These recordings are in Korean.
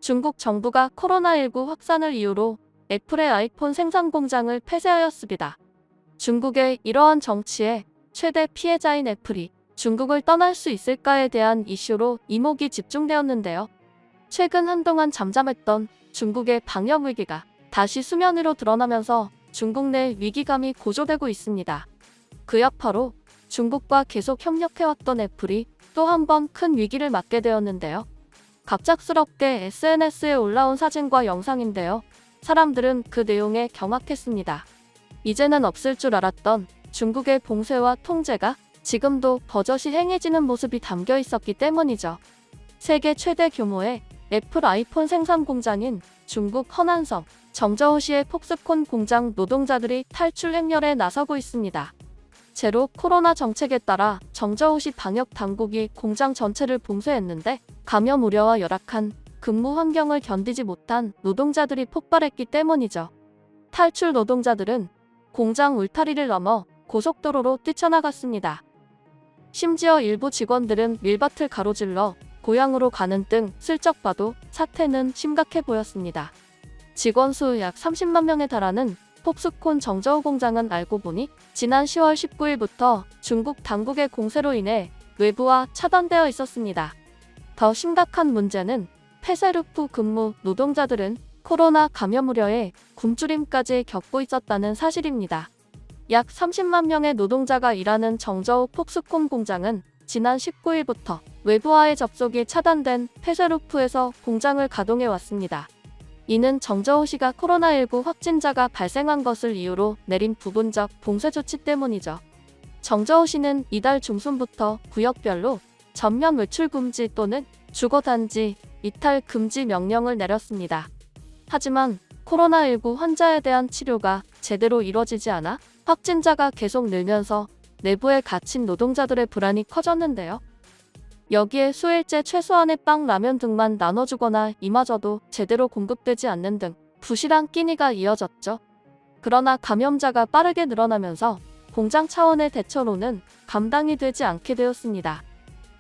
중국 정부가 코로나19 확산을 이유로 애플의 아이폰 생산 공장을 폐쇄하였습니다. 중국의 이러한 정치에 최대 피해자인 애플이 중국을 떠날 수 있을까에 대한 이슈로 이목이 집중되었는데요. 최근 한동안 잠잠했던 중국의 방역 위기가 다시 수면 위로 드러나면서 중국 내 위기감이 고조되고 있습니다. 그 여파로 중국과 계속 협력해왔던 애플이 또 한 번 큰 위기를 맞게 되었는데요. 갑작스럽게 SNS에 올라온 사진과 영상인데요. 사람들은 그 내용에 경악했습니다. 이제는 없을 줄 알았던 중국의 봉쇄와 통제가 지금도 버젓이 행해지는 모습이 담겨 있었기 때문이죠. 세계 최대 규모의 애플 아이폰 생산 공장인 중국 허난성 정저우시의 폭스콘 공장 노동자들이 탈출 행렬에 나서고 있습니다. 제로 코로나 정책에 따라 정저우시 방역 당국이 공장 전체를 봉쇄했는데 감염 우려와 열악한 근무 환경을 견디지 못한 노동자들이 폭발했기 때문이죠. 탈출 노동자들은 공장 울타리를 넘어 고속도로로 뛰쳐나갔습니다. 심지어 일부 직원들은 밀밭을 가로질러 고향으로 가는 등 슬쩍 봐도 사태는 심각해 보였습니다. 직원 수 약 30만 명에 달하는 폭스콘 정저우 공장은 알고 보니 지난 10월 19일부터 중국 당국의 공세로 인해 외부와 차단되어 있었습니다. 더 심각한 문제는 폐쇄루프 근무 노동자들은 코로나 감염 우려에 굶주림까지 겪고 있었다는 사실입니다. 약 30만 명의 노동자가 일하는 정저우 폭스콘 공장은 지난 19일부터 외부와의 접속이 차단된 폐쇄루프에서 공장을 가동해 왔습니다. 이는 정저우시가 코로나19 확진자가 발생한 것을 이유로 내린 부분적 봉쇄 조치 때문이죠. 정저우시는 이달 중순부터 구역별로 전면 외출 금지 또는 주거 단지, 이탈 금지 명령을 내렸습니다. 하지만 코로나19 환자에 대한 치료가 제대로 이뤄지지 않아 확진자가 계속 늘면서 내부에 갇힌 노동자들의 불안이 커졌는데요. 여기에 수일째 최소한의 빵, 라면 등만 나눠주거나 이마저도 제대로 공급되지 않는 등 부실한 끼니가 이어졌죠. 그러나 감염자가 빠르게 늘어나면서 공장 차원의 대처로는 감당이 되지 않게 되었습니다.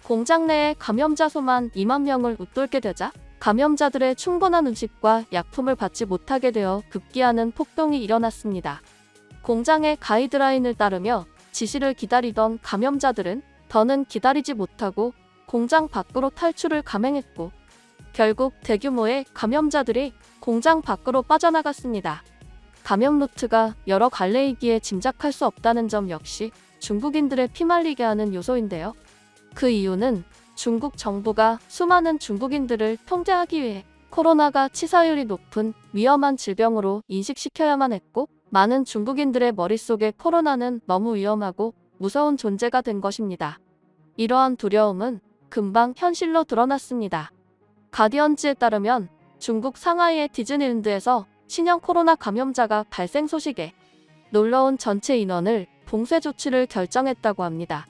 공장 내에 감염자 수만 2만 명을 웃돌게 되자 감염자들의 충분한 음식과 약품을 받지 못하게 되어 급기야는 폭동이 일어났습니다. 공장의 가이드라인을 따르며 지시를 기다리던 감염자들은 더는 기다리지 못하고 공장 밖으로 탈출을 감행했고 결국 대규모의 감염자들이 공장 밖으로 빠져나갔습니다. 감염 루트가 여러 갈래이기에 짐작할 수 없다는 점 역시 중국인들의 피말리게 하는 요소인데요. 그 이유는 중국 정부가 수많은 중국인들을 통제하기 위해 코로나가 치사율이 높은 위험한 질병으로 인식시켜야만 했고 많은 중국인들의 머릿속에 코로나는 너무 위험하고 무서운 존재가 된 것입니다. 이러한 두려움은 금방 현실로 드러났습니다. 가디언지에 따르면 중국 상하이의 디즈니랜드에서 신형 코로나 감염자가 발생 소식에 놀러온 전체 인원을 봉쇄 조치를 결정했다고 합니다.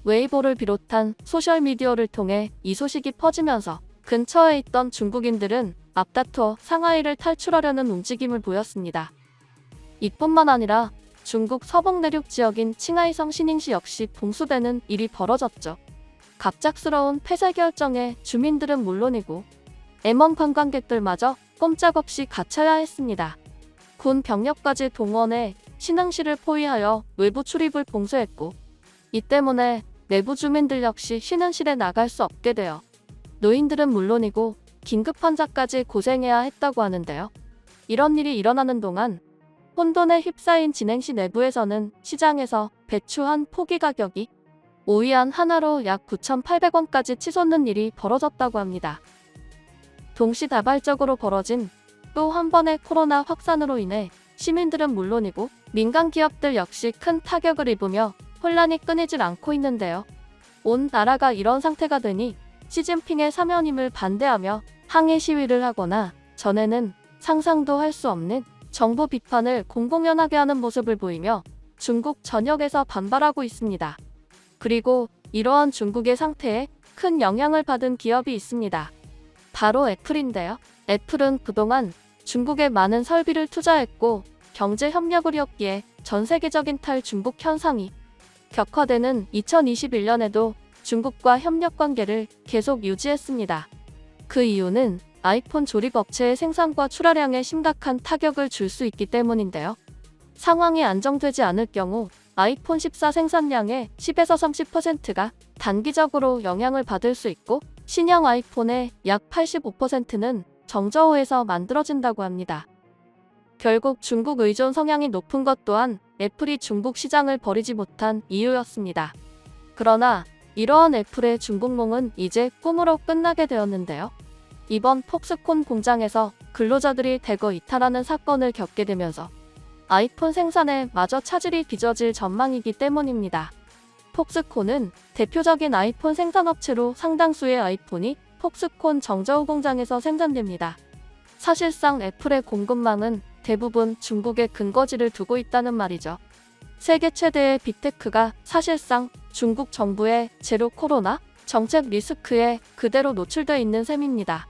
웨이보를 비롯한 소셜미디어를 통해 이 소식이 퍼지면서 근처에 있던 중국인들은 앞다투어 상하이를 탈출하려는 움직임을 보였습니다. 이뿐만 아니라 중국 서북 내륙 지역인 칭하이성 시닝시 역시 봉쇄되는 일이 벌어졌죠. 갑작스러운 폐쇄 결정에 주민들은 물론이고 M1 관광객들마저 꼼짝없이 갇혀야 했습니다. 군 병력까지 동원해 시흥시를 포위하여 외부 출입을 봉쇄했고 이 때문에 내부 주민들 역시 시흥시에 나갈 수 없게 되어 노인들은 물론이고 긴급 환자까지 고생해야 했다고 하는데요. 이런 일이 일어나는 동안 혼돈에 휩싸인 진행시 내부에서는 시장에서 배추 한 포기 가격이 오이안 하나로 약 9,800원까지 치솟는 일이 벌어졌다고 합니다. 동시다발적으로 벌어진 또 한 번의 코로나 확산으로 인해 시민들은 물론이고 민간 기업들 역시 큰 타격을 입으며 혼란이 끊이질 않고 있는데요. 온 나라가 이런 상태가 되니 시진핑의 사면임을 반대하며 항해 시위를 하거나 전에는 상상도 할 수 없는 정부 비판을 공공연하게 하는 모습을 보이며 중국 전역에서 반발하고 있습니다. 그리고 이러한 중국의 상태에 큰 영향을 받은 기업이 있습니다. 바로 애플인데요. 애플은 그동안 중국에 많은 설비를 투자했고 경제 협력을 이었기에 전 세계적인 탈중국 현상이 격화되는 2021년에도 중국과 협력 관계를 계속 유지했습니다. 그 이유는 아이폰 조립 업체의 생산과 출하량에 심각한 타격을 줄 수 있기 때문인데요. 상황이 안정되지 않을 경우 아이폰 14 생산량의 10에서 30%가 단기적으로 영향을 받을 수 있고 신형 아이폰의 약 85%는 정저우에서 만들어진다고 합니다. 결국 중국 의존 성향이 높은 것 또한 애플이 중국 시장을 버리지 못한 이유였습니다. 그러나 이러한 애플의 중국몽은 이제 꿈으로 끝나게 되었는데요. 이번 폭스콘 공장에서 근로자들이 대거 이탈하는 사건을 겪게 되면서 아이폰 생산에 마저 차질이 빚어질 전망이기 때문입니다. 폭스콘은 대표적인 아이폰 생산업체로 상당수의 아이폰이 폭스콘 정저우 공장에서 생산됩니다. 사실상 애플의 공급망은 대부분 중국에 근거지를 두고 있다는 말이죠. 세계 최대의 빅테크가 사실상 중국 정부의 제로 코로나 정책 리스크에 그대로 노출되어 있는 셈입니다.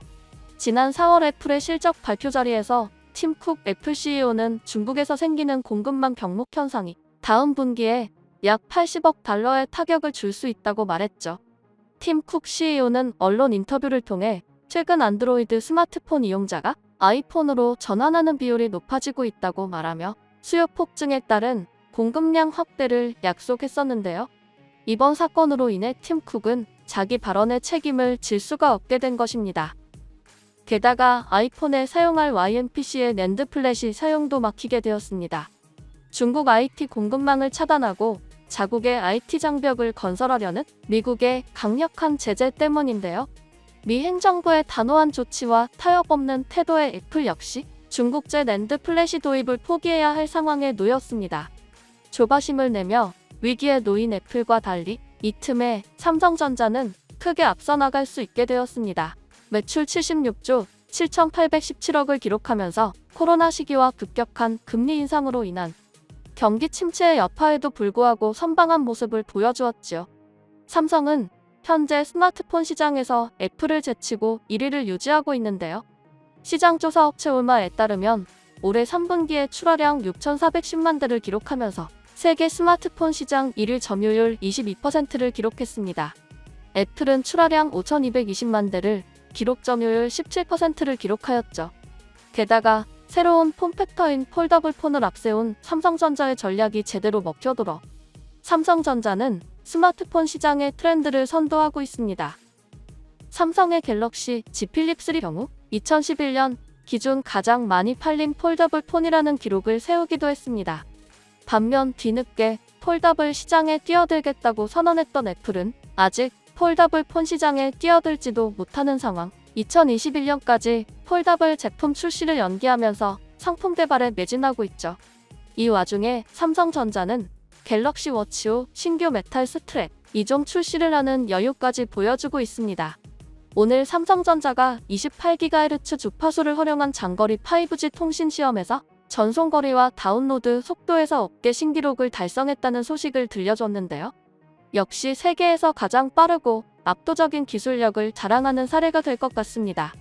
지난 4월 애플의 실적 발표 자리에서 팀 쿡 애플 CEO는 중국에서 생기는 공급망 경록 현상이 다음 분기에 약 80억 달러의 타격을 줄 수 있다고 말했죠. 팀 쿡 CEO는 언론 인터뷰를 통해 최근 안드로이드 스마트폰 이용자가 아이폰으로 전환하는 비율이 높아지고 있다고 말하며 수요 폭증에 따른 공급량 확대를 약속했었는데요. 이번 사건으로 인해 팀 쿡은 자기 발언의 책임을 질 수가 없게 된 것입니다. 게다가 아이폰에 사용할 YMPC의 낸드 플랫이 사용도 막히게 되었습니다. 중국 IT 공급망을 차단하고 자국의 IT 장벽을 건설하려는 미국의 강력한 제재 때문인데요. 미 행정부의 단호한 조치와 타협 없는 태도의 애플 역시 중국제 낸드 플래시 도입을 포기해야 할 상황에 놓였습니다. 조바심을 내며 위기에 놓인 애플과 달리 이 틈에 삼성전자는 크게 앞서 나갈 수 있게 되었습니다. 매출 76조 7,817억을 기록하면서 코로나 시기와 급격한 금리 인상으로 인한 경기 침체의 여파에도 불구하고 선방한 모습을 보여주었지요. 삼성은 현재 스마트폰 시장에서 애플을 제치고 1위를 유지하고 있는데요. 시장조사 업체 올마에 따르면 올해 3분기에 출하량 6,410만 대를 기록하면서 세계 스마트폰 시장 1위 점유율 22%를 기록했습니다. 애플은 출하량 5,220만 대를 기록 점유율 17%를 기록하였죠. 게다가 새로운 폼팩터인 폴더블 폰을 앞세운 삼성전자의 전략이 제대로 먹혀들어 삼성전자는 스마트폰 시장의 트렌드를 선도하고 있습니다. 삼성의 갤럭시 Z 플립3 경우 2011년 기준 가장 많이 팔린 폴더블 폰이라는 기록을 세우기도 했습니다. 반면 뒤늦게 폴더블 시장에 뛰어들겠다고 선언했던 애플은 아직 폴더블 폰 시장에 뛰어들지도 못하는 상황. 2021년까지 폴더블 제품 출시를 연기하면서 상품 개발에 매진하고 있죠. 이 와중에 삼성전자는 갤럭시 워치 5 신규 메탈 스트랩 2종 출시를 하는 여유까지 보여주고 있습니다. 오늘 삼성전자가 28GHz 주파수를 활용한 장거리 5G 통신 시험에서 전송거리와 다운로드 속도에서 업계 신기록을 달성했다는 소식을 들려줬는데요. 역시 세계에서 가장 빠르고 압도적인 기술력을 자랑하는 사례가 될 것 같습니다.